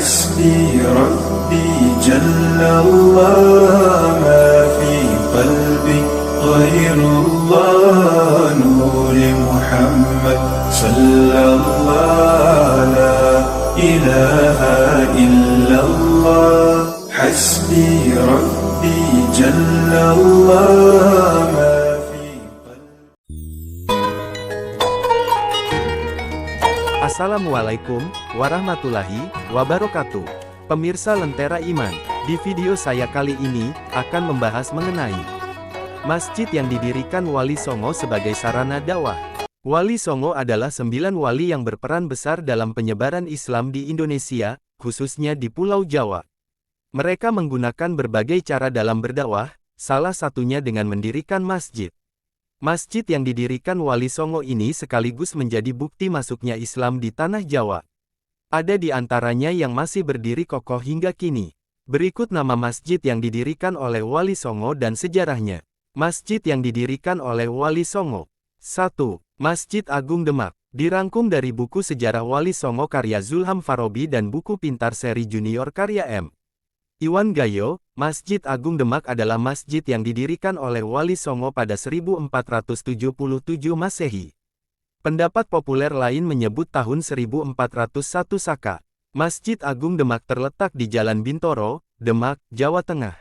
حسبي ربي جل الله ما في قلبي غير الله نور محمد صلى الله لا إله إلا الله حسبي ربي جل الله ما في قلبي. Assalamualaikum warahmatullahi wabarakatuh. Pemirsa Lentera Iman, di video saya kali ini akan membahas mengenai masjid yang didirikan Wali Songo sebagai sarana dakwah. Wali Songo adalah 9 wali yang berperan besar dalam penyebaran Islam di Indonesia, khususnya di Pulau Jawa. Mereka menggunakan berbagai cara dalam berdakwah, salah satunya dengan mendirikan masjid. Masjid yang didirikan Wali Songo ini sekaligus menjadi bukti masuknya Islam di tanah Jawa. Ada di antaranya yang masih berdiri kokoh hingga kini. Berikut nama masjid yang didirikan oleh Wali Songo dan sejarahnya. Masjid yang didirikan oleh Wali Songo. 1. Masjid Agung Demak. Dirangkum dari buku Sejarah Wali Songo karya Zulham Farabi dan buku Pintar seri Junior karya M. Iwan Gayo. Masjid Agung Demak adalah masjid yang didirikan oleh Wali Songo pada 1477 Masehi. Pendapat populer lain menyebut tahun 1401 Saka. Masjid Agung Demak terletak di Jalan Bintoro, Demak, Jawa Tengah.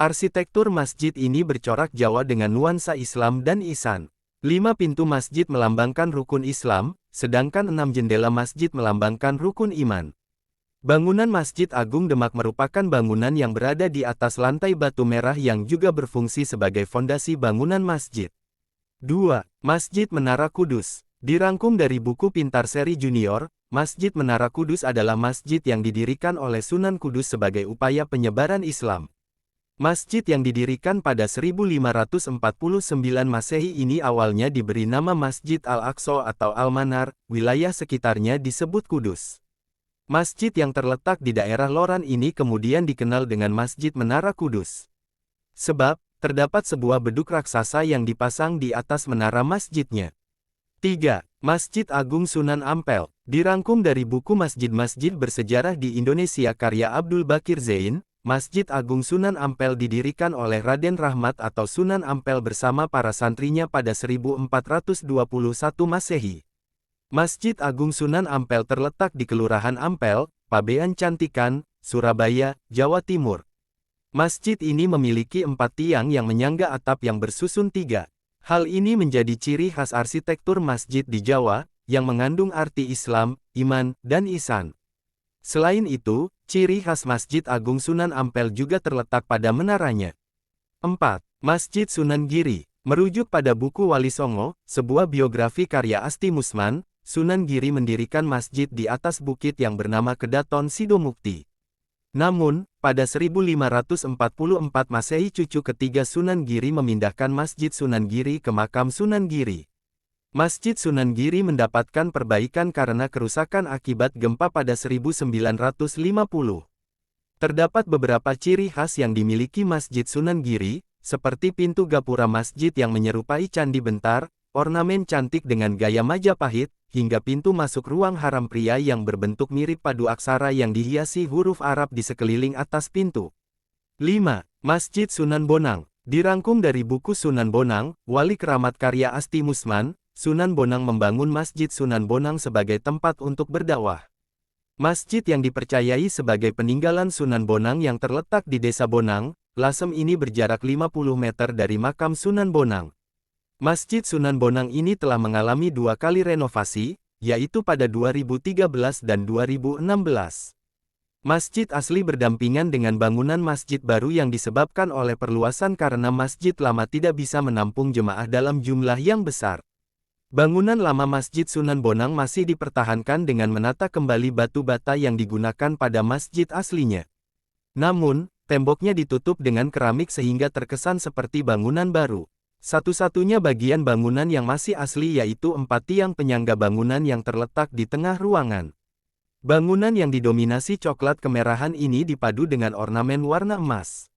Arsitektur masjid ini bercorak Jawa dengan nuansa Islam dan Ihsan. 5 pintu masjid melambangkan rukun Islam, sedangkan 6 jendela masjid melambangkan rukun iman. Bangunan Masjid Agung Demak merupakan bangunan yang berada di atas lantai batu merah yang juga berfungsi sebagai fondasi bangunan masjid. 2. Masjid Menara Kudus. Dirangkum dari buku Pintar seri Junior, Masjid Menara Kudus adalah masjid yang didirikan oleh Sunan Kudus sebagai upaya penyebaran Islam. Masjid yang didirikan pada 1549 Masehi ini awalnya diberi nama Masjid Al-Aqsa atau Al-Manar, wilayah sekitarnya disebut Kudus. Masjid yang terletak di daerah Loran ini kemudian dikenal dengan Masjid Menara Kudus. Sebab, terdapat sebuah beduk raksasa yang dipasang di atas menara masjidnya. 3. Masjid Agung Sunan Ampel. Dirangkum dari buku Masjid-Masjid Bersejarah di Indonesia karya Abdul Bakir Zain, Masjid Agung Sunan Ampel didirikan oleh Raden Rahmat atau Sunan Ampel bersama para santrinya pada 1421 Masehi. Masjid Agung Sunan Ampel terletak di Kelurahan Ampel, Pabean Cantikan, Surabaya, Jawa Timur. Masjid ini memiliki 4 tiang yang menyangga atap yang bersusun 3. Hal ini menjadi ciri khas arsitektur masjid di Jawa, yang mengandung arti Islam, iman, dan ihsan. Selain itu, ciri khas Masjid Agung Sunan Ampel juga terletak pada menaranya. 4. Masjid Sunan Giri. Merujuk pada buku Wali Songo, sebuah biografi karya Asti Musman, Sunan Giri mendirikan masjid di atas bukit yang bernama Kedaton Sidomukti. Namun, pada 1544 Masehi cucu ketiga Sunan Giri memindahkan Masjid Sunan Giri ke makam Sunan Giri. Masjid Sunan Giri mendapatkan perbaikan karena kerusakan akibat gempa pada 1950. Terdapat beberapa ciri khas yang dimiliki Masjid Sunan Giri, seperti pintu gapura masjid yang menyerupai candi bentar, ornamen cantik dengan gaya Majapahit, hingga pintu masuk ruang haram pria yang berbentuk mirip padu aksara yang dihiasi huruf Arab di sekeliling atas pintu. 5. Masjid Sunan Bonang. Dirangkum dari buku Sunan Bonang, Wali Keramat karya Asti Musman, Sunan Bonang membangun Masjid Sunan Bonang sebagai tempat untuk berdakwah. Masjid yang dipercayai sebagai peninggalan Sunan Bonang yang terletak di Desa Bonang, Lasem ini berjarak 50 meter dari makam Sunan Bonang. Masjid Sunan Bonang ini telah mengalami 2 kali renovasi, yaitu pada 2013 dan 2016. Masjid asli berdampingan dengan bangunan masjid baru yang disebabkan oleh perluasan karena masjid lama tidak bisa menampung jemaah dalam jumlah yang besar. Bangunan lama Masjid Sunan Bonang masih dipertahankan dengan menata kembali batu bata yang digunakan pada masjid aslinya. Namun, temboknya ditutup dengan keramik sehingga terkesan seperti bangunan baru. Satu-satunya bagian bangunan yang masih asli yaitu 4 tiang penyangga bangunan yang terletak di tengah ruangan. Bangunan yang didominasi coklat kemerahan ini dipadu dengan ornamen warna emas.